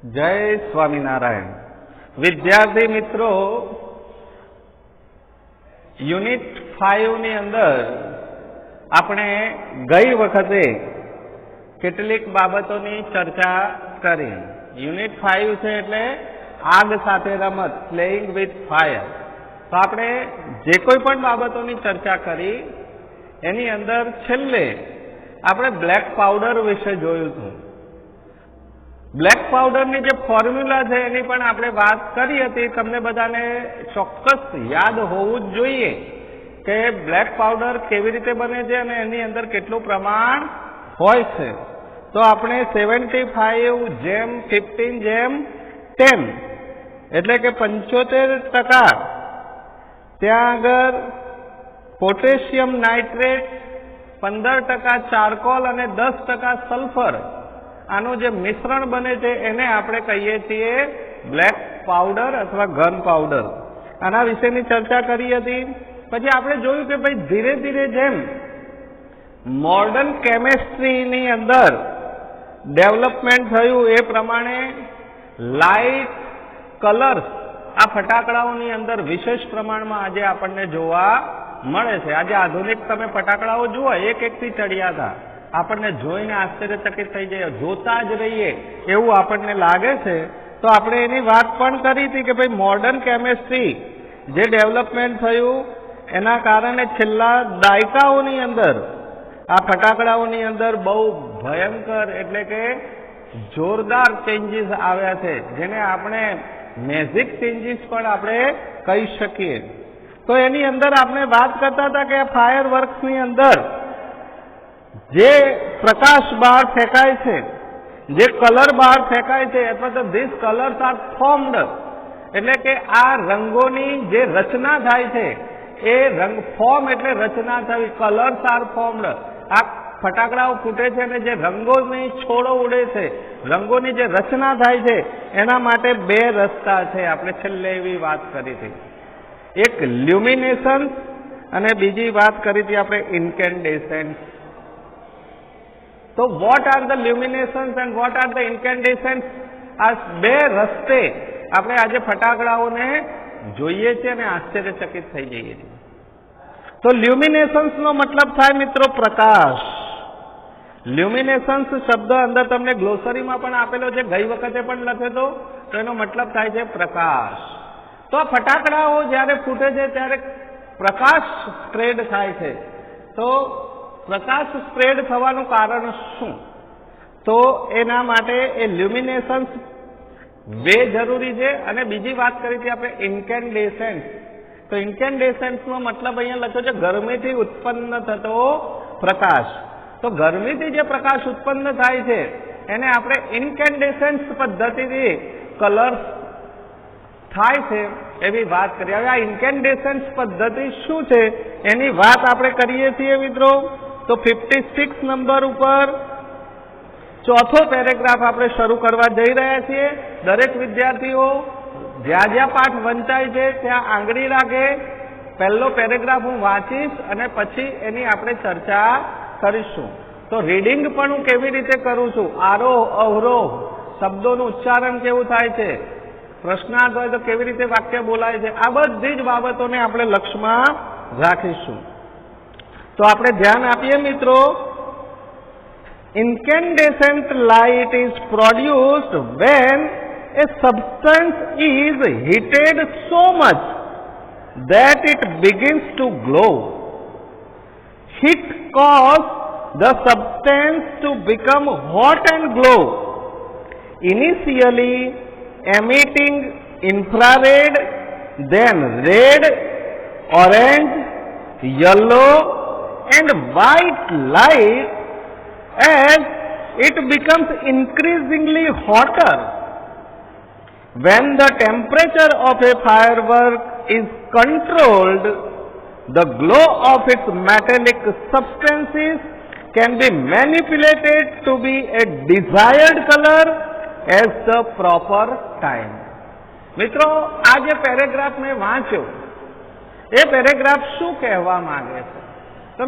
જય સ્વામિનારાયણ. વિદ્યાર્થી મિત્રો, યુનિટ 5 ની અંદર આપણે ગઈ વખતે કેટલીક બાબતોની ચર્ચા કરી. યુનિટ 5 છે એટલે આગ સાથે રમત, પ્લેઇંગ વિથ ફાયર. તો આપણે જે કોઈ પણ બાબતોની ચર્ચા કરી એની અંદર છેલ્લે આપણે બ્લેક પાવડર વિશે જોયું હતું. બ્લેક પાવડરની જે ફોર્મ્યુલા છે એની પણ આપણે વાત કરી હતી. તમને બધાને ચોક્કસ યાદ હોવું જ જોઈએ કે બ્લેક પાવડર કેવી રીતે બને છે અને એની અંદર કેટલું પ્રમાણ હોય છે. તો આપણે 75:15:10 એટલે કે 75% ત્યાં આગળ પોટેશિયમ નાઇટ્રેટ, 15% ચારકોલ અને 10% સલ્ફર, આનું જે મિશ્રણ બને છે એને આપણે કહીએ છીએ બ્લેક પાવડર અથવા ઘન પાવડર. આના વિશેની ચર્ચા કરી હતી. પછી આપણે જોયું કે ભાઈ ધીરે ધીરે જેમ મોડર્ન કેમેસ્ટ્રીની અંદર ડેવલપમેન્ટ થયું એ પ્રમાણે લાઇટ કલર્સ આ ફટાકડાઓની અંદર વિશેષ પ્રમાણમાં આજે આપણને જોવા મળે છે. આજે આધુનિક તમે ફટાકડાઓ જુઓ, એક એકથી ચડિયા હતા, આપણને જોઈને આશ્ચર્યચકિત થઈ જાય, જોતા જ રહીએ એવું આપણને લાગે છે. તો આપણે એની વાત પણ કરી હતી કે ભાઈ મોડર્ન કેમેસ્ટ્રી જે ડેવલપમેન્ટ થયું એના કારણે છેલ્લા દાયકાઓની અંદર આ ફટાકડાઓની અંદર બહુ ભયંકર એટલે કે જોરદાર ચેન્જીસ આવ્યા છે, જેને આપણે મેજિક ચેન્જીસ પણ આપણે કહી શકીએ. તો એની અંદર આપણે વાત કરતા હતા કે ફાયર વર્ક્સની અંદર જે પ્રકાશ બહાર ફેંકાય છે, જે કલર બહાર ફેંકાય છે, અથવા તો ધીસ કલર્સ આર ફોર્મ્ડ, એટલે કે આ રંગોની જે રચના થાય છે એ રંગ ફોર્મ એટલે રચના થવી, કલર્સ આર ફોર્મ્ડ. આ ફટાકડાઓ ફૂટે છે અને જે રંગોની છોડો ઉડે છે, રંગોની જે રચના થાય છે એના માટે બે રસ્તા છે. આપણે છેલ્લે એવી વાત કરી હતી, એક લ્યુમિનેસન્સ અને બીજી વાત કરી હતી આપણે ઇન્કેન્ડેસન્સ. તો what are the luminescence and what are the incandescence? આ બે રસ્તે આપણે આજે ફટાકડાઓને જોઈએ છીએ અને આશ્ચર્યચકિત થઈ જઈએ છીએ. તો લ્યુમિનેસન્સ નો મતલબ થાય મિત્રો પ્રકાશ. લ્યુમિનેસન્સ શબ્દ અંદર તમને ગ્લોસરીમાં પણ આપેલો છે, ગઈ વખતે પણ લખ્યો હતો. તો એનો મતલબ થાય છે પ્રકાશ. તો આ ફટાકડાઓ જ્યારે ફૂટે છે ત્યારે પ્રકાશ સ્પ્રેડ થાય છે. તો પ્રકાશ સ્પ્રેડ થવાનું કારણ શું? તો એના માટે એ લ્યુમિનેસન્સ બે જરૂરી છે. અને બીજી વાત કરી હતી આપણે ઇન્કેન્ડેસન્સ. તો ઇન્કેન્ડેસન્સ નો મતલબ અહીંયા લખ્યો છે ગરમીથી ઉત્પન્ન થતો પ્રકાશ. તો ગરમીથી જે પ્રકાશ ઉત્પન્ન થાય છે એને આપણે ઇન્કેન્ડેસન્સ પદ્ધતિથી કલર્સ થાય છે એવી વાત કરીએ. હવે આ ઇન્કેન્ડેસન્સ પદ્ધતિ શું છે એની વાત આપણે કરીએ છીએ મિત્રો. તો 56 નંબર ઉપર ચોથો પેરેગ્રાફ આપણે શરૂ કરવા જઈ રહ્યા છીએ. દરેક વિદ્યાર્થીઓ જ્યાં જ્યાં પાઠ વંચાય છે ત્યાં આંગળી રાખે. પહેલો પેરેગ્રાફ હું વાંચીશ અને પછી એની આપણે ચર્ચા કરીશું. તો રીડિંગ પણ હું કેવી રીતે કરું છું, આરોહ અવરોહ, શબ્દોનું ઉચ્ચારણ કેવું થાય છે, પ્રશ્નાર્થ હોય તો કેવી રીતે વાક્ય બોલાય છે, આ બધી જ બાબતોને આપણે લક્ષ્યમાં રાખીશું. તો આપણે ધ્યાન આપીએ મિત્રો. Incandescent light is produced when a substance is heated so much that it begins to glow. Heat causes the substance to become hot and glow, initially emitting infrared, then red, orange, yellow and white light. As it becomes increasingly hotter, when the temperature of a firework is controlled, the glow of its metallic substances can be manipulated to be a desired color at the proper time. મિત્રો, આ જે paragraph મેં વાંચ્યો એ paragraph શું કહેવા માંગે છે? તો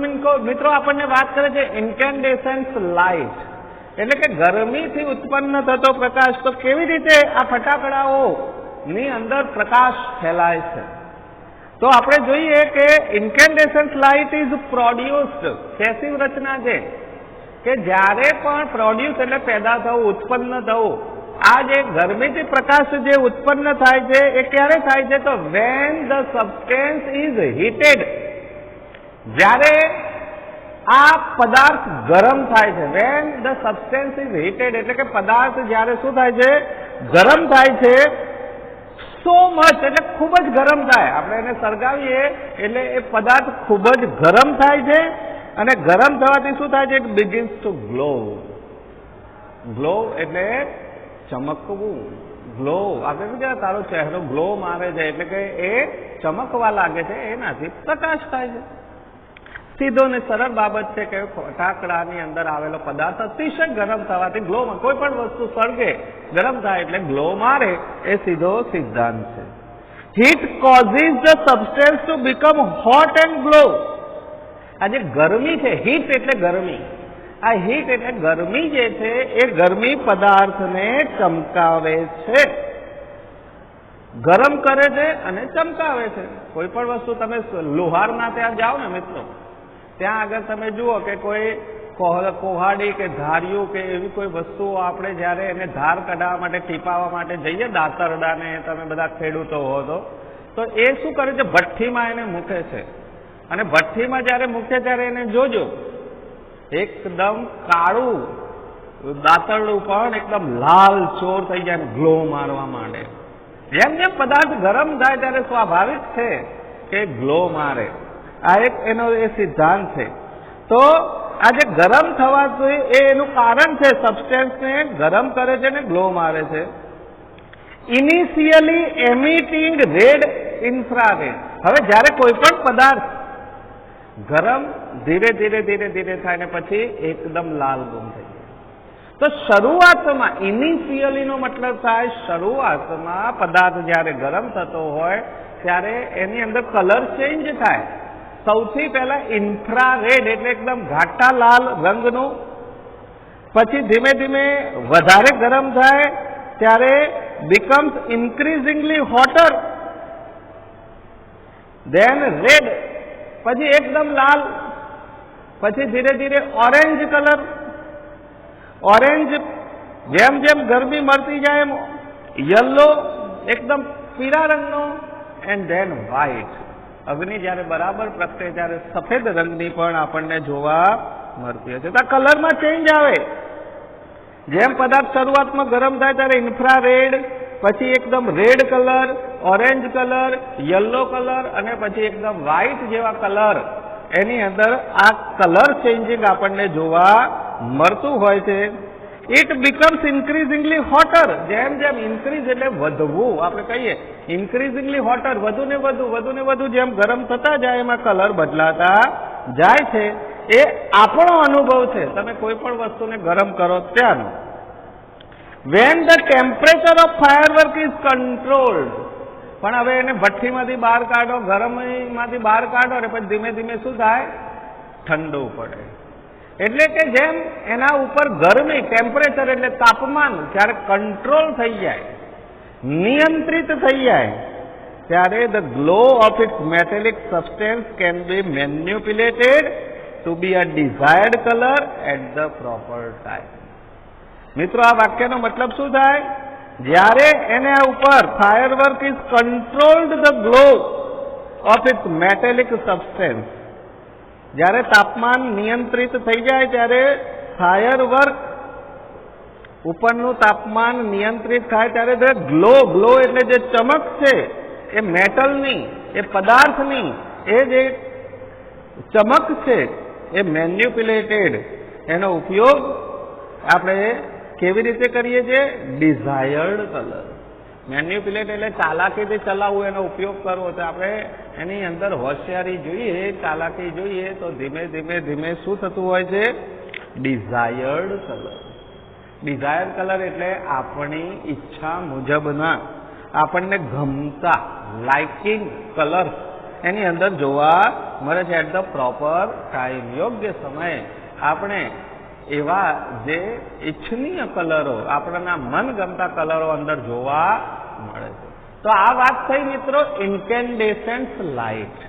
મિત્રો આપણને વાત કરે છે ઇન્કેન્ડેસન્સ લાઇટ. એટલે કે ગરમીથી ઉત્પન્ન થતો પ્રકાશ. તો કેવી રીતે આ ફટાકડાઓની અંદર પ્રકાશ ફેલાય છે? તો આપણે જોઈએ કે ઇન્કેન્ડેસન્ટ લાઇટ ઇઝ પ્રોડ્યુસ્ડ, પેસિવ રચના છે કે જ્યારે પણ પ્રોડ્યુસ એટલે પેદા થવું, ઉત્પન્ન થવું, આ જે ગરમીથી પ્રકાશ જે ઉત્પન્ન થાય છે એ ક્યારે થાય છે? તો when the substance is heated, જ્યારે આ પદાર્થ ગરમ થાય છે. When the substance is heated એટલે કે પદાર્થ જ્યારે શું થાય છે? ગરમ થાય છે. સો મચ એટલે ખૂબ જ ગરમ થાય. આપણે એને સળગાવીએ એટલે એ પદાર્થ ખૂબ જ ગરમ થાય છે, અને ગરમ થવાથી શું થાય છે? It begins two glow. Glow એટલે ચમકવું. ગ્લો આપણે શું કહેવાય? તારો ચહેરો ગ્લો મારે છે એટલે કે એ ચમકવા લાગે છે, એનાથી પ્રકાશ થાય છે. સીધો ને સરળ બાબત છે કે ફટાકડાની અંદર આવેલો પદાર્થ અતિશય ગરમ થવાથી ગ્લો, કોઈ પણ વસ્તુ સળગે ગરમ થાય એટલે ગ્લો મારે, એ સીધો સિદ્ધાંત છે. Heat causes the substance to become hot and glow. આ જે ગરમી છે, હીટ એટલે ગરમી, આ હીટ એટલે ગરમી જે છે એ ગરમી પદાર્થને ચમકાવે છે, ગરમ કરે છે અને ચમકાવે છે. કોઈ પણ વસ્તુ તમે લુહારના ત્યાં જાઓ ને મિત્રો, ત્યાં આગળ તમે જુઓ કે કોઈ કોહાડી કે ધાર્યું કે એવી કોઈ વસ્તુઓ આપણે જ્યારે એને ધાર કઢાવવા માટે, ટીપાવવા માટે જઈએ, દાતરડાને તમે બધા ખેડૂતો હો તો એ શું કરે છે? ભઠ્ઠીમાં એને મૂકે છે, અને ભઠ્ઠીમાં જ્યારે મૂકે ત્યારે એને જોજો એકદમ કાળું દાતરડું પણ એકદમ લાલ ચોર થઈ જાય, ગ્લો મારવા માંડે. જેમ જેમ પદાર્થ ગરમ થાય ત્યારે સ્વાભાવિક છે કે ગ્લો મારે. આ એક એનો એ સિદ્ધાંત છે. તો આ જે ગરમ થવાથી એ એનું કારણ છે, સબસ્ટેન્સને ગરમ કરે છે ને ગ્લો મારે છે. Initially emitting red infrared. હવે જ્યારે કોઈ પણ પદાર્થ ગરમ ધીરે ધીરે ધીરે ધીરે થાય ને પછી એકદમ લાલ ગુમ થઈ જાય. તો શરૂઆતમાં ઇનિશિયલી નો મતલબ થાય શરૂઆતમાં પદાર્થ જ્યારે ગરમ થતો હોય ત્યારે એની અંદર કલર ચેન્જ થાય. સૌથી પહેલા ઇન્ફ્રારેડ એટલે એકદમ ઘાટા લાલ રંગનું, પછી ધીમે ધીમે વધારે ગરમ થાય ત્યારે becomes increasingly hotter, then red, પછી એકદમ લાલ, પછી ધીરે ધીરે ઓરેન્જ કલર. ઓરેન્જ જેમ જેમ ગરમી મળતી જાય એમ યલો એકદમ પીળા રંગનો, એન્ડ ધેન વ્હાઈટ. અગ્નિ જ્યારે બરાબર પ્રગટે ત્યારે સફેદ રંગની પણ આપણને જોવા મળતી હશે. તો આ કલરમાં ચેન્જ આવે. જેમ પદાર્થ શરૂઆતમાં ગરમ થાય ત્યારે ઇન્ફ્રારેડ, પછી એકદમ red colour, orange colour, yellow colour, અને પછી એકદમ વ્હાઈટ જેવા કલર, એની અંદર આ કલર ચેન્જિંગ આપણને જોવા મળતું હોય છે. It becomes ઇન્ક્રીઝિંગલી હોટર. જેમ જેમ ઇન્ક્રીઝ એટલે વધવું, આપણે કહીએ ઇન્ક્રીઝિંગલી હોટર, વધુ ને વધુ જેમ ગરમ થતા જાય એમાં કલર બદલાતા જાય છે. એ આપણો અનુભવ છે. તમે કોઈ પણ વસ્તુને ગરમ કરો ત્યારનો. When the temperature of firework is controlled. પણ હવે એને ભઠ્ઠીમાંથી બહાર કાઢો, ગરમીમાંથી બહાર કાઢો ને પછી ધીમે ધીમે શું થાય? ઠંડુ પડે. એટલે કે જેમ એના ઉપર ગરમી, ટેમ્પરેચર એટલે તાપમાન જ્યારે કંટ્રોલ થઈ જાય, નિયંત્રિત થઈ જાય, ત્યારે the glow of its metallic substance can be manipulated to be a desired colour at the proper time. મિત્રો, આ વાક્યનો મતલબ શું થાય? જ્યારે એને ઉપર firework is controlled the glow of its metallic substance, જ્યારે તાપમાન નિયંત્રિત થઈ જાય ત્યારે ફાયરવર્ક ઉપરનું તાપમાન નિયંત્રિત થાય ત્યારે ધ ગ્લો એટલે જે ચમક છે એ મેટલની, એ પદાર્થની, એ જે ચમક છે એ મેન્યુપ્યુલેટેડ, એનો ઉપયોગ આપણે કેવી રીતે કરીએ છીએ? Desired colour. મેન્યુપ્યુલેટ એટલે ચાલાકીથી ચલાવવું, એનો ઉપયોગ કરવો. તો આપણે એની અંદર હોશિયારી જોઈએ, ચાલાકી જોઈએ, તો ધીમે ધીમે ધીમે શું થતું હોય છે? Desired colour. ડિઝાયર્ડ કલર એટલે આપણી ઈચ્છા મુજબના, આપણને ગમતા લાઇકિંગ કલર એની અંદર જોવા મળે છે. એટ ધ પ્રોપર ટાઈમ, યોગ્ય સમયે આપણે એવા જે ઇચ્છનીય કલરો, આપણાના મનગમતા કલરો અંદર જોવા મળે છે. તો આ વાત થઈ મિત્રો ઇન્કેન્ડેસન્ટ લાઇટ.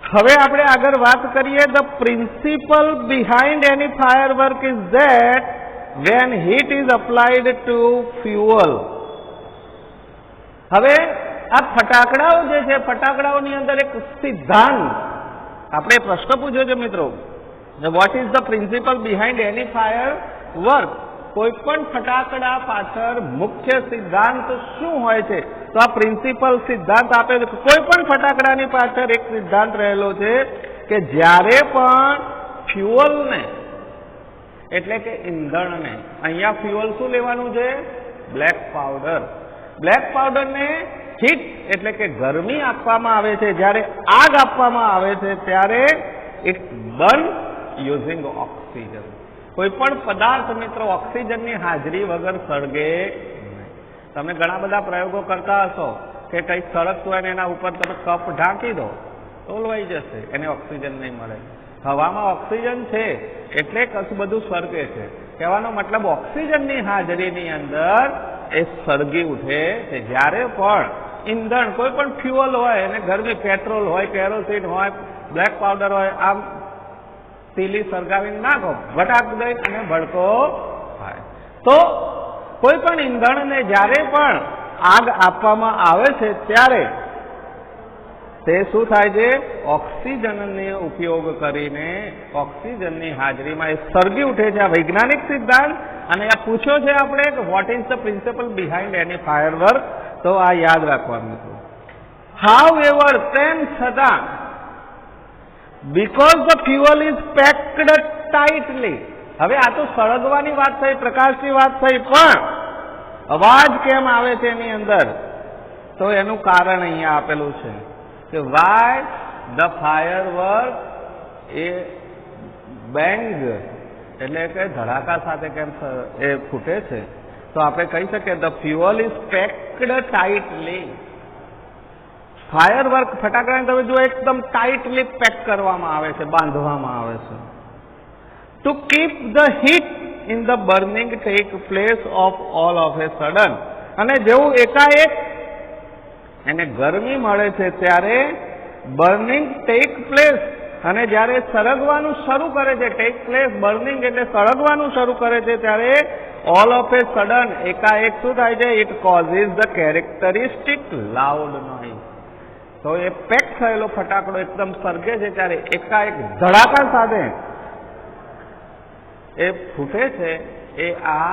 હવે આપણે આગળ વાત કરીએ. The principle behind any firework is that when heat is applied to fuel. હવે આ ફટાકડાઓ જે છે, ફટાકડાઓની અંદર એક સિદ્ધાંત, આપણે પ્રશ્ન પૂછ્યો છે મિત્રો, what is the principle behind any fire work? કોઈ પણ ફટાકડા પાછળ મુખ્ય સિદ્ધાંત શું હોય છે? તો આ પ્રિન્સિપલ સિદ્ધાંત આપે છે. કોઈ પણ ફટાકડાની પાછળ એક સિદ્ધાંત રહેલો છે કે જ્યારે પણ ફ્યુઅલને, એટલે કે ઈંધણને, અહીંયા ફ્યુઅલ શું લેવાનું છે? Black powder. બ્લેક પાવડરને હીટ એટલે કે ગરમી આપવામાં આવે છે, જ્યારે આગ આપવામાં આવે છે ત્યારે ઇટ બર્ન યુઝિંગ ઓક્સિજન. કોઈ પણ પદાર્થ મિત્રો ઓક્સિજનની હાજરી વગર સળગે નહીં. તમે ઘણા બધા પ્રયોગો કરતા હશો કે કંઈક સળગતું હોય ને એના ઉપર તમે કપ ઢાંકી દો તો ઓલવાઈ જશે, એને ઓક્સિજન નહીં મળે. હવામાં ઓક્સિજન છે એટલે કશું બધું સળગે છે. કહેવાનો મતલબ ઓક્સિજનની હાજરીની અંદર એ સળગી ઉઠે છે. જ્યારે પણ ઈંધણ, કોઈ પણ ફ્યુઅલ હોય અને ગરમી, પેટ્રોલ હોય, કેરોસીન હોય, બ્લેક પાવડર હોય, આમ તીલી સળગાવીને નાખો, ભટાક દઈ અને ભડકો થાય. તો કોઈ પણ ઈંધણને જ્યારે પણ આગ આપવામાં આવે છે ત્યારે તે શું થાય છે? ઓક્સિજનનો ઉપયોગ કરીને ઓક્સિજનની હાજરીમાં એ સળગી ઉઠે છે. આ વૈજ્ઞાનિક સિદ્ધાંત. અને આ પૂછ્યો છે આપણે કે what is the principle behind any fire work? તો આ યાદ રાખવાનું છે. હાઉ એવર, તેમ છતાં, because the fuel is packed tightly. હવે આ તો સળગવાની વાત થઈ, પ્રકાશની વાત થઈ, પણ અવાજ કેમ આવે છે એની અંદર? તો એનું કારણ અહીંયા આપેલું છે કે why the firework A bang એટલે કે ધડાકા સાથે કેમ એ ફૂટે છે? તો આપણે કહી શકીએ the fuel is packed tightly. Firework, ફટાકડાને તમે જુઓ એકદમ ટાઈટલી પેક કરવામાં આવે છે, બાંધવામાં આવે છે. To keep the heat in the burning take place of all of a sudden. અને જેવું એકાએક એને ગરમી મળે છે ત્યારે બર્નિંગ ટેક પ્લેસ, અને જ્યારે સળગવાનું શરૂ કરે છે, ટેક પ્લેસ, બર્નિંગ એટલે સળગવાનું શરૂ કરે છે, ત્યારે ઓલ ઓફ એ સડન, એકાએક શું થાય છે? It causes the characteristic loud noise. તો એ પેક થયેલો ફટાકડો એકદમ સળગે છે ત્યારે એકાએક ધડાકા સાથે એ ફૂટે છે. એ આ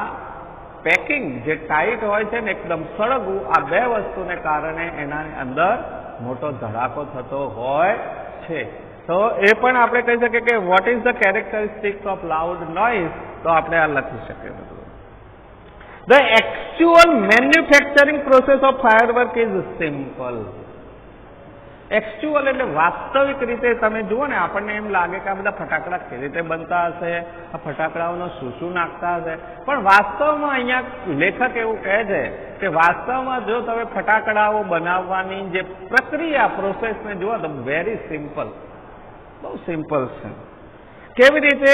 પેકિંગ જે ટાઈટ હોય છે ને એકદમ સળગવું, આ બે વસ્તુને કારણે એના અંદર મોટો ધડાકો થતો હોય છે. તો એ પણ આપણે કહી શકીએ કે what is the characteristics of loud noise? તો આપણે આ લખી શકીએ. The actual manufacturing process of firework is simple. Actual એટલે વાસ્તવિક રીતે તમે જુઓ ને, આપણને એમ લાગે કે આ બધા ફટાકડા કેવી રીતે બનતા હશે, આ ફટાકડાઓનો શું નાખતા હશે, પણ વાસ્તવમાં અહીંયા લેખક એવું કહે છે કે વાસ્તવમાં જો તમે ફટાકડાઓ બનાવવાની જે પ્રક્રિયા, પ્રોસેસને જુઓ તો વેરી સિમ્પલ, બહુ સિમ્પલ છે. કેવી રીતે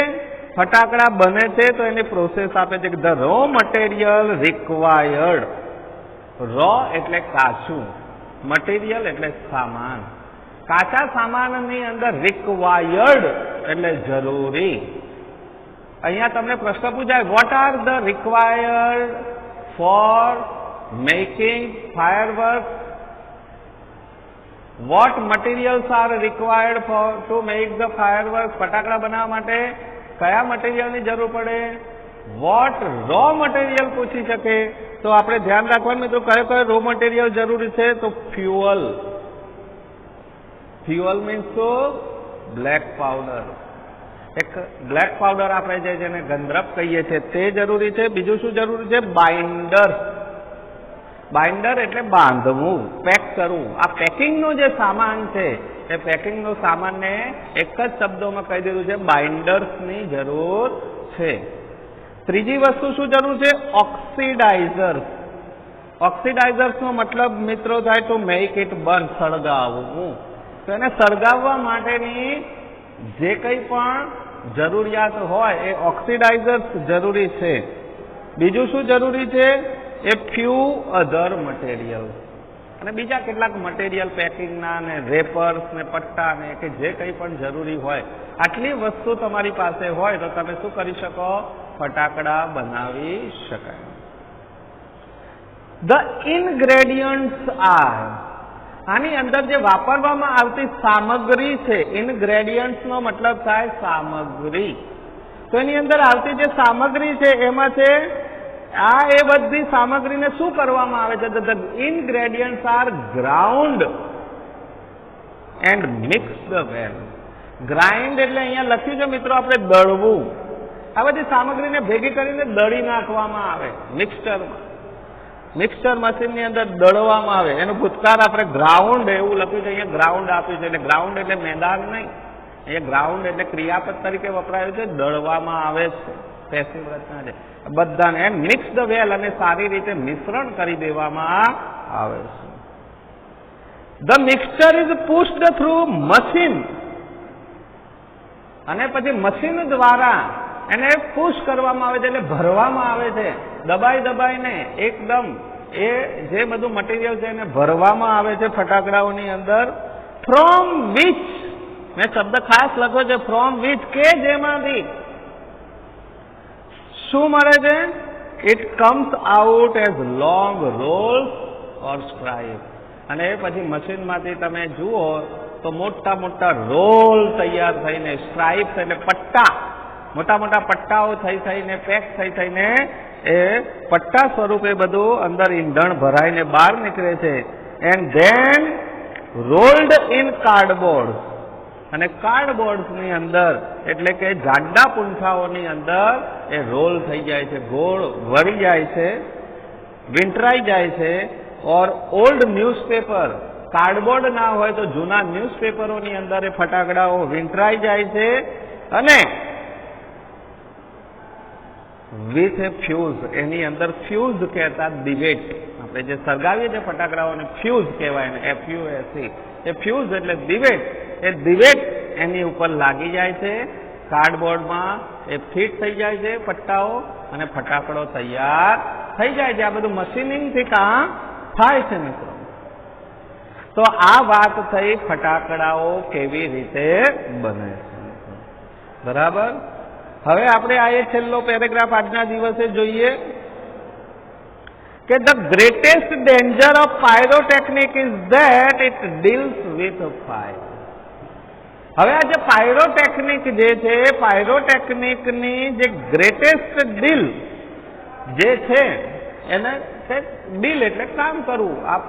ફટાકડા બને છે? તો એની પ્રોસેસ આપે છે કે the raw material required. Raw એટલે કાચું, મટીરિયલ એટલે સામાન. કાચા સામાનની અંદર રિક્વાયર્ડ એટલે જરૂરી. અહીંયા તમને પ્રશ્ન પૂછાય, what are the required for making firework? What materials are required for to make the firework? ફટાકડા બનાવવા માટે કયા મટીરિયલની જરૂર પડે? વોટ રો મટીરિયલ પૂછી શકે. તો આપણે ધ્યાન રાખવાનું મિત્રો, કયો રો મટીરિયલ જરૂરી છે? તો ફ્યુઅલ. ફ્યુઅલ મીન્સ તો બ્લેક પાવડર. એક બ્લેક પાવડર આપણે જેને ગંધરપ કહીએ છીએ તે જરૂરી છે. બીજું શું જરૂરી છે? બાઇન્ડર. બાઇન્ડર એટલે બાંધવું, પેક કરવું. આ પેકિંગનો જે સામાન છે એ પેકિંગનો સામાનને એક જ શબ્દોમાં કહી દીધું છે, બાઇન્ડર્સની જરૂર છે. ત્રીજી વસ્તુ શું જરૂર છે? ઓક્સિડાઇઝર્સ. ઓક્સિડાઇઝર્સનો મતલબ મિત્રો થાય ટુ મેક ઇટ બર્ન, સળગાવવું. તો એને સળગાવવા માટેની જે કંઈ પણ જરૂરિયાત હોય એ ઓક્સિડાઇઝર્સ જરૂરી છે. બીજું શું જરૂરી છે? એ ફ્યુ અધર મટીરિયલ અને બીજા કેટલાક મટીરિયલ પેકિંગના ને રેપર્સ ને પટ્ટા ને કે જે કંઈ પણ જરૂરી હોય આટલી વસ્તુ તમારી પાસે હોય તો તમે શું કરી શકો? ફટાકડા બનાવી શકાય. ધ ઇનગ્રેડિયન્ટ્સ આર, આની અંદર જે વાપરવામાં આવતી સામગ્રી છે, ઇનગ્રેડિયન્ટ્સ નો મતલબ થાય સામગ્રી. તો એની અંદર આવતી જે સામગ્રી છે એમાં છે એ બધી સામગ્રીને શું કરવામાં આવે છે? The ingredients are ground and mixed well. Grind એટલે અહીંયા લખ્યું છે મિત્રો આપણે દળવું. આ બધી સામગ્રીને ભેગી કરીને દળી નાખવામાં આવે મિક્સચરમાં. મિક્સચર મશીનની અંદર દળવામાં આવે. એનું ભૂતકાળ આપણે ગ્રાઉન્ડ એવું લખ્યું છે, અહીંયા ગ્રાઉન્ડ આપ્યું છે. એટલે ગ્રાઉન્ડ એટલે મેદાન નહીં, અહીંયા ગ્રાઉન્ડ એટલે ક્રિયાપદ તરીકે વપરાયું છે. દળવામાં આવે છે, પેસિવ રચના છે. બધાને મિક્સ ધ વેલ અને સારી રીતે મિશ્રણ કરી દેવામાં આવે છે. The mixture is pushed through machine, અને પછી મશીન દ્વારા એને પુશ કરવામાં આવે છે, એટલે ભરવામાં આવે છે. દબાઈને એકદમ એ જે બધું મટીરિયલ છે એને ભરવામાં આવે છે ફટાકડાઓની અંદર. ફ્રોમ વિચ, મેં શબ્દ ખાસ લખ્યો છે, ફ્રોમ વિચ, કે જેમાંથી શું મળે છે? It comes out as long rolls or stripe. અને પછી મશીનમાંથી તમે જુઓ તો મોટા મોટા રોલ તૈયાર થઈને, સ્ટ્રાઇપ એટલે પટ્ટા, મોટા મોટા પટ્ટાઓ થઈને પેક થઈને એ પટ્ટા સ્વરૂપે બધું અંદર ઈંધણ ભરાઈને બહાર નીકળે છે. And then rolled in cardboard, અને કાર્ડબોર્ડની અંદર એટલે કે જાડા પૂંછાઓની અંદર એ રોલ થઈ જાય છે, ગોળ વળી જાય છે, વીંટરાઈ જાય છે. ઓર ઓલ્ડ ન્યૂઝપેપર, કાર્ડબોર્ડ ના હોય તો જૂના ન્યૂઝપેપરોની અંદર એ ફટાકડાઓ વીંટરાઈ જાય છે. અને વિથ એ ફ્યુઝ, એની અંદર ફ્યુઝ કહેતા દિવેટ, આપણે જે સળગાવીએ છીએ ફટાકડાઓને ફ્યુઝ કહેવાય ને, FUSE. એ ફ્યુઝ એટલે દિવેટ. એ દિવેટ એની ઉપર લાગી જાય છે કાર્ડબોર્ડમાં, એ ફિટ થઈ જાય છે પટ્ટાઓ, અને ફટાકડો તૈયાર થઈ જાય છે. આ બધું મશીનિંગથી કામ થાય છે મિત્રો. તો આ વાત થઈ ફટાકડાઓ કેવી રીતે બને છે. બરાબર. હવે આપણે આ એક છેલ્લો પેરેગ્રાફ આજના દિવસે જોઈએ કે the greatest danger of pyrotechnic is that it deals with fire. હવે આ જે પાયરોટેકનિક જે છે, પાયરોટેકનિકની જે ગ્રેટેસ્ટ ડીલ જે છે એને ડીલ એટલે કામ કરવું. આ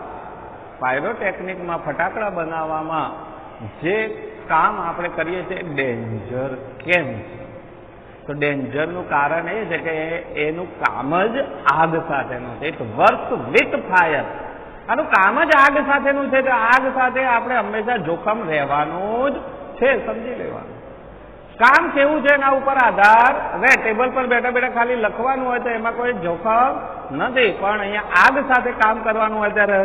પાયરોટેકનિકમાં ફટાકડા બનાવવામાં જે કામ આપણે કરીએ છીએ ડેન્જર કેમ છે? તો ડેન્જરનું કારણ એ છે કે એનું કામ જ આગ સાથેનું છે. It works with fire. આનું કામ જ આગ સાથેનું છે. તો આગ સાથે આપણે હંમેશા જોખમ રહેવાનું જ છે, સમજી લેવાનું. કામ કેવું છે એના ઉપર આધાર રહે. ટેબલ પર બેઠા બેઠા ખાલી લખવાનું હોય તો એમાં કોઈ જોખમ નથી, પણ અહીંયા આગ સાથે કામ કરવાનું હોય ત્યારે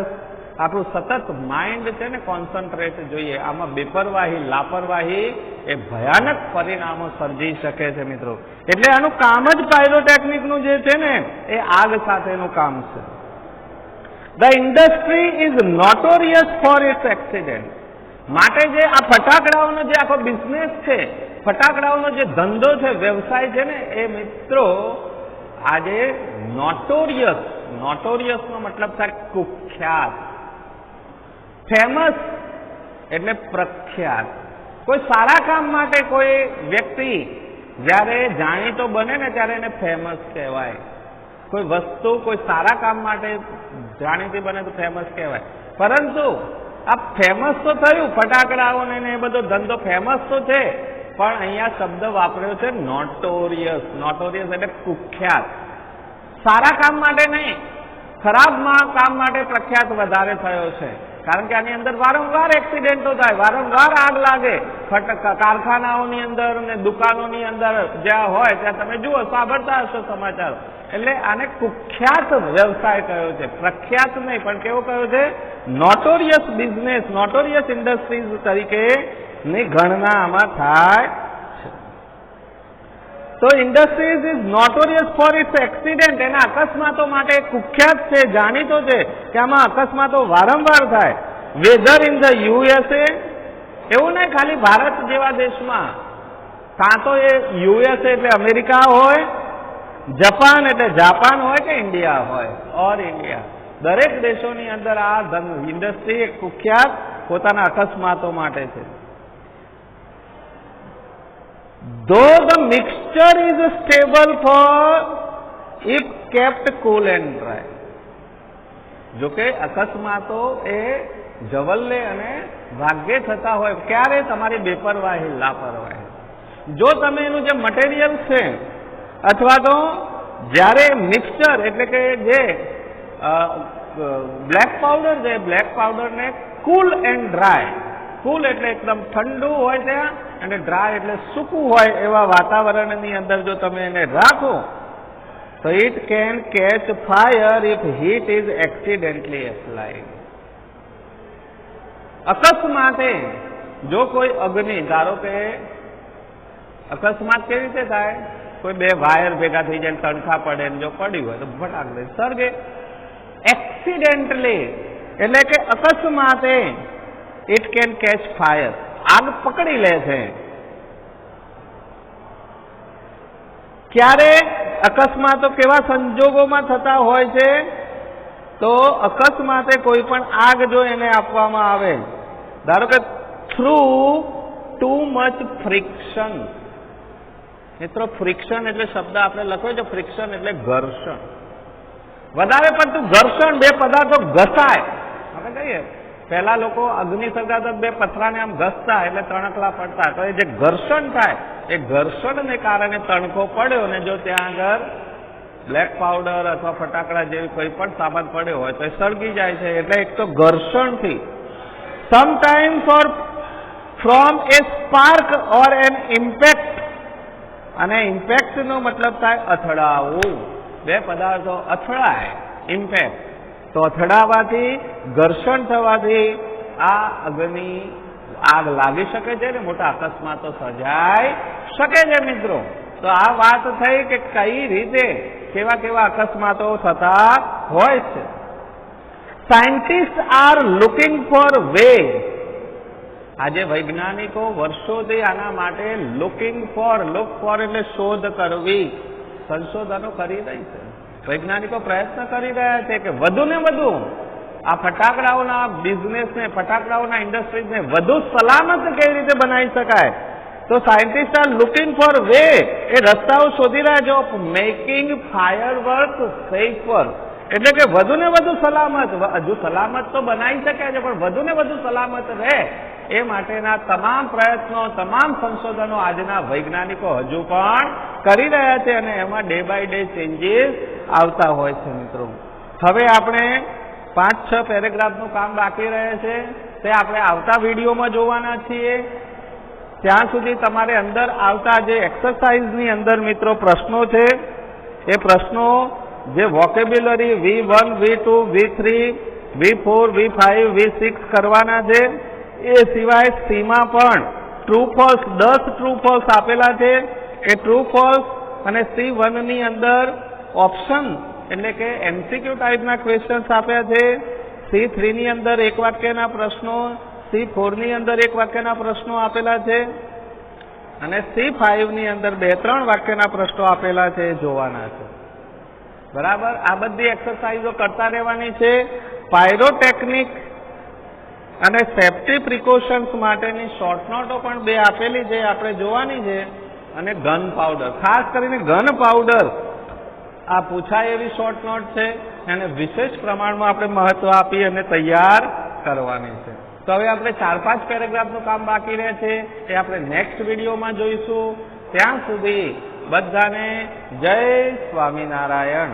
આપણું સતત માઇન્ડ છે ને કોન્સન્ટ્રેટ જોઈએ. આમાં બેપરવાહી, લાપરવાહી એ ભયાનક પરિણામો સર્જી શકે છે મિત્રો. એટલે આનું કામ જ પાયરોટેકનિકનું જે છે ને એ આગ સાથેનું કામ છે. The industry is notorious for its accident. માટે જે આ ફટાકડાઓનો જે આખો બિઝનેસ છે, ફટાકડાઓનો જે ધંધો છે, વ્યવસાય છે ને, એ મિત્રો આજે નોટોરિયસ, નોટોરિયસનો મતલબ થાય કુખ્યાત, ફેમસ એટલે પ્રખ્યાત. કોઈ સારા કામ માટે કોઈ વ્યક્તિ જ્યારે જાણીતો બને ને ત્યારે એને ફેમસ કહેવાય. કોઈ વસ્તુ કોઈ સારા કામ માટે જાણીતી બને તો ફેમસ કહેવાય. પરંતુ આ ફેમસ તો થયું, ફટાકડાઓને એ બધો ધંધો ફેમસ તો છે, પણ અહીંયા શબ્દ વાપર્યો છે નોટોરિયસ. નોટોરિયસ એટલે કુખ્યાત. સારા કામ માટે નહીં, ખરાબ કામ માટે પ્રખ્યાત વધારે થયો છે. કારણ કે આની અંદર વારંવાર એક્સિડન્ટો થાય, વારંવાર આગ લાગે. કારખાનાઓની અંદર ને દુકાનોની અંદર જ્યાં હોય ત્યાં તમે જુઓ, સાંભળતા હશો સમાચાર. એટલે આને કુખ્યાત વ્યવસાય કયો છે, પ્રખ્યાત નહીં, પણ કેવો કયો છે? નોટોરિયસ બિઝનેસ, નોટોરિયસ ઇન્ડસ્ટ્રીઝ તરીકે ની ગણના આમાં થાય છે. તો industries is notorious for its accident. એના અકસ્માતો માટે કુખ્યાત છે, જાણીતો છે કે આમાં અકસ્માતો વારંવાર થાય. વેધર ઇન ધ યુએસએ, એવું નહીં ખાલી ભારત જેવા દેશમાં, કાં તો એ યુએસએ એટલે અમેરિકા હોય, જાપાન એટલે જાપાન હોય કે ઇન્ડિયા હોય, ઓર ઇન્ડિયા, દરેક દેશોની અંદર આ ઇન્ડસ્ટ્રી એક કુખ્યાત પોતાના અકસ્માતો માટે છે. Though the mixture is stable for if kept cool and dry. જો કે અકસ્માતો એ જવલ્લે અને ભાગ્યે થતા હોય, ક્યારે? તમારી બેપરવાહી, લાપરવાહી. જો તમે એનું જે મટીરિયલ છે અથવા તો જ્યારે મિક્સચર એટલે કે જે બ્લેક પાવડર છે, બ્લેક પાવડરને કુલ એન્ડ ડ્રાય, કુલ એટલે એકદમ ઠંડુ હોય ત્યાં, અને ડ્રાય એટલે સૂકું હોય એવા વાતાવરણની અંદર જો તમે એને રાખો તો it can catch fire if heat is accidentally applied. અકસ્માતે જો કોઈ અગ્નિ, ધારો કે અકસ્માત કેવી રીતે થાય? કોઈ બે વાયર ભેગા થઈ જાય, તણખા પડે, જો પડ્યું હોય તો ફટાક દે સળગે. એક્સિડેન્ટલી એટલે કે અકસ્માતે ઇટ કેન કેચ ફાયર, આગ પકડી લે છે. ક્યારે અકસ્માતો કેવા સંજોગોમાં થતા હોય છે? તો અકસ્માતે કોઈ પણ આગ જો એને આપવામાં આવે, ધારો કે થ્રુ ટુ મચ ફ્રિક્શન. મિત્રો ફ્રિક્શન એટલે શબ્દ આપણે લખ્યો છે, ફ્રિક્શન એટલે ઘર્ષણ, વધારે પડતું ઘર્ષણ, બે પદાર્થો ઘસાય. આપણે કહીએ પહેલા લોકો અગ્નિ સળગાવતા બે પથરાને આમ ઘસતા એટલે તણકલા પડતા, તો એ જે ઘર્ષણ થાય એ ઘર્ષણને કારણે તણકો પડ્યો, અને જો ત્યાં આગળ બ્લેક પાવડર અથવા ફટાકડા જેવી કોઈ પણ સામાન પડ્યો હોય તો એ સળગી જાય છે. એટલે એક તો ઘર્ષણથી, sometimes or from a spark or an impact, અને ઇમ્પેક્ટ નો મતલબ થાય અથડાવું. બે પદાર્થો અથડાય, ઇમ્પેક્ટ, તો અથડાવાથી, ઘર્ષણ થવાથી આ અગ્નિ આગ લાગી શકે છે ને મોટા અકસ્માતો સર્જાઈ શકે છે. મિત્રો, તો આ વાત થઈ કે કઈ રીતે કેવા કેવા અકસ્માતો થતા હોય છે. Scientist are looking for way. આજે વૈજ્ઞાનિકો વર્ષોથી આના માટે લુકિંગ ફોર, લુક ફોર એટલે શોધ કરવી, સંશોધનો કરી રહી છે. વૈજ્ઞાનિકો પ્રયત્ન કરી રહ્યા છે કે વધુ ને વધુ આ ફટાકડાઓના બિઝનેસને, ફટાકડાઓના ઇન્ડસ્ટ્રીઝને વધુ સલામત કેવી રીતે બનાવી શકાય. તો scientist are looking for way, એ રસ્તાઓ શોધી રહ્યા છે of making firework safer, એટલે કે વધુ ને વધુ સલામત, હજુ સલામત તો બનાવી શકાય છે પણ વધુ ને વધુ સલામત રહે એ માટેના તમામ પ્રયત્નો, તમામ સંશોધનો આજના વૈજ્ઞાનિકો હજુ પણ કરી રહ્યા છે, અને એમાં ડે બાય ડે ચેન્જીસ આવતા હોય છે. મિત્રો, હવે આપણે 5-6 પેરેગ્રાફનું કામ બાકી રહે છે, તે આપણે આવતા વિડીયોમાં જોવાના છીએ. ત્યાં સુધી તમારે અંદર આવતા જે એક્સરસાઇઝની અંદર મિત્રો પ્રશ્નો છે, એ પ્રશ્નો જે vocabulary V1, V2, V3, V4, V5, V6 કરવાના છે. એ સિવાય સીમાં પણ ટ્રુ ફોલ્સ 10 ટ્રુ ફોલ્સ આપેલા છે. એ ટ્રુ ફોલ્સ અને C1 ની અંદર ઓપ્શન એટલે કે MCQ ટાઈપના ક્વેશ્ચન્સ આપ્યા છે. C3 ની અંદર એક વાક્યના પ્રશ્નો, C4 ની અંદર એક વાક્યના પ્રશ્નો આપેલા છે, અને C5 ની અંદર 2-3 વાક્યના પ્રશ્નો આપેલા છે, જોવાના છે. બરાબર, આ બધી એક્સરસાઇઝો કરતા રહેવાની છે. પાયરોટેકનિક અને સેફ્ટી પ્રિકોશન્સ માટેની શોર્ટ નોટો પણ 2 આપેલી છે, આપણે જોવાની છે. અને ગન પાવડર, ખાસ કરીને ગન પાવડર આ પૂછાય એવી શોર્ટ નોટ છે, અને વિશેષ પ્રમાણમાં આપણે મહત્વ આપી અને તૈયાર કરવાની છે. તો હવે આપણે 4-5 પેરેગ્રાફનું કામ બાકી રહે છે, એ આપણે નેક્સ્ટ વિડીયોમાં જોઈશું. ત્યાં સુધી બધાને જય સ્વામિનારાયણ.